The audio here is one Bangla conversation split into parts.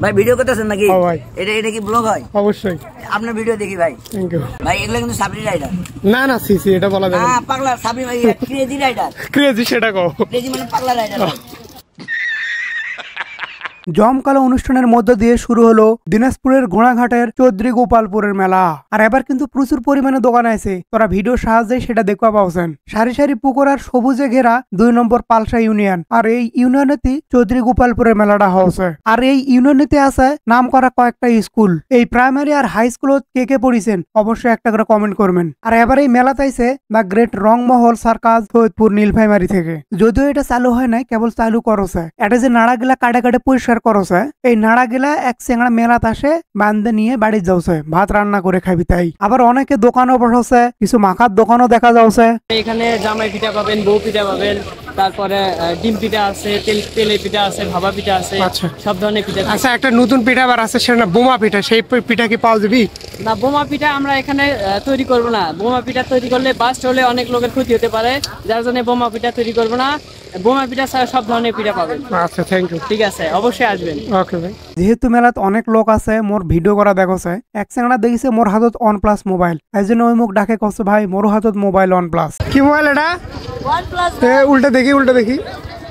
ভাই ভিডিও করতেছেন নাকি? ভাই এটা কি ব্লগ হয়? অবশ্যই আপনার ভিডিও দেখি ভাই। থ্যাংক ইউ ভাই। এগুলো কিন্তু সাবরি রাইডার না না সিসি এটা বলা যাবে না। পাগলা সাবরি ভাই ক্রেজি রাইডার। ক্রেজি সেটা কও। ক্রেজি মানে পাগলা রাইডার। জমকালো অনুষ্ঠানের মধ্য দিয়ে শুরু হলো দিনাজপুরের ঘোড়াঘাটের চৌধুরী গোপালপুরের মেলা। আর এবার কিন্তু প্রচুর পরিমাণে দোকান আছে, তোরা ভিডিও সাহায্যে সেটা দেখতে পাওছেন। সারি সারি পুকুর আর সবুজে ঘেরা 2 নম্বর পালসা ইউনিয়ন। আর এই ইউনিয়নেতে চৌধুরী গোপালপুরের মেলাটা হচ্ছে। আর এই ইউনিয়নেতে আছে নাম করা কয়েকটা স্কুল। এই প্রাইমারি আর হাই স্কুলত কে কে পড়িছেন অবশ্যই একটা করে কমেন্ট করবেন। আর এবার এই মেলাতে আইছে the great Rangmahal circus Saidpur Nilphamari থেকে। যদিও এটা চালু হয় নাই, কেবল চালু করছে। এটা যে নাড়া গিলা কাটে কাটে পরিষ্কার করছে, এই নাড়া গিলা এক চেংড়া মেলাত আসে বান্ধে নিয়ে বাড়ি যাচ্ছে, ভাত রান্না করে খাবি। তাই আবার অনেকে দোকানও বসছে, কিছু মাখার দোকানও দেখা যাচ্ছে। এখানে জামাই পিঠা পাবেন, বউ পিঠা পাবেন, তারপরে ডিম পিঠা আছে, তেলে পিঠা আছে, ভাবা পিঠা আছে, সব ধরনের পিঠা। আচ্ছা একটা নতুন পিঠা আবার আছে, সেটা বোমা পিঠা। সেই পিঠা কি পাওয়া যাবে? না, বোমা পিঠা আমরা এখানে তৈরি করব না। বোমা পিঠা তৈরি করলে বাস্ট হলে অনেক লোকের ক্ষতি হতে পারে, যার জন্য বোমা পিঠা তৈরি করব না। বোমা পিঠা ছাড়া সব ধরনের পিঠা পাবেন। আচ্ছা থ্যাংক ইউ। ঠিক আছে, অবশ্যই আসবেন। ওকে ভাই। যেহেতু মেলাত অনেক লোক আছে, মোর ভিডিও করা দেখছে, এক চেংড়া দেখিছে মোর হাতত OnePlus মোবাইল। এই জন্য ওই মুখ ডাকে কচ্ছে ভাই মোর হাতত মোবাইল OnePlus। কি মোবাইল এটা? OnePlus। উল্টা দেখি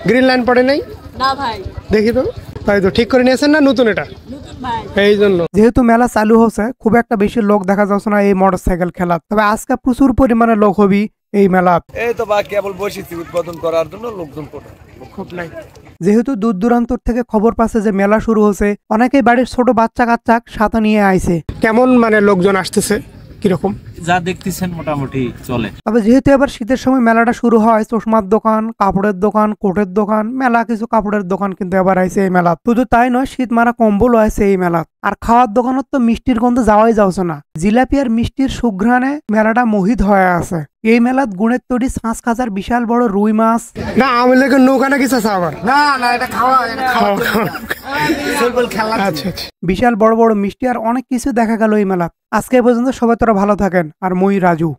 গ্রিন লাইন পড়ে নাই না ভাই, দেখি তো। তাই তো ঠিক করে নিয়েছেন না নতুন? এটা নতুন ভাই। এই জন্য যেহেতু মেলা চালু হচ্ছে, খুব একটা বেশি লোক দেখা যাচ্ছে না এই মোটরসাইকেল খেলা। তবে আজকে প্রচুর পরিমাণে লোক হবি এই মেলা। এই তো বা কেবল বসেছি উদ্বোধন করার জন্য, লোকজন খুব নাই। যেহেতু দূর দূরান্তর থেকে খবর পাচ্ছে যে মেলা শুরু হচ্ছে, অনেকেই বাড়ির ছোট বাচ্চা কাচ্চা সাথে নিয়ে আইছে। কেমন মানে লোকজন আসতেছে কিরকম? যা দেখতেছেন মোটামুটি চলে। তবে যেহেতু এবার শীতের সময় মেলাটা শুরু হয়, চশমার দোকান, কাপড়ের দোকান, কোটের দোকান, মেলা কিছু কাপড়ের দোকান কিন্তু এবার আইছে এই মেলা। শুধু তাই নয়, শীত মারা কম্বলও আছে এই মেলা। আর খাওয়ার দোকানত তো মিষ্টির গন্ধ যাওয়াই যাচ্ছে না। জিলাপি আর মিষ্টির সুঘ্রাণে মেলাটা মোহিত হয়ে আছে। এই মেলাত গুণের তৈরি 5 খাজার বিশাল বড় রুই মাছ। না আমি লেগে নৌকা নাকি চাষা আবার? না না, এটা খাওয়া খেলা। আচ্ছা বিশাল বড় বড় মিষ্টি আর অনেক কিছু দেখা গেল এই মেলাত। আজকে পর্যন্ত সবাই তোরা ভালো থাকেন। আর মই রাজু।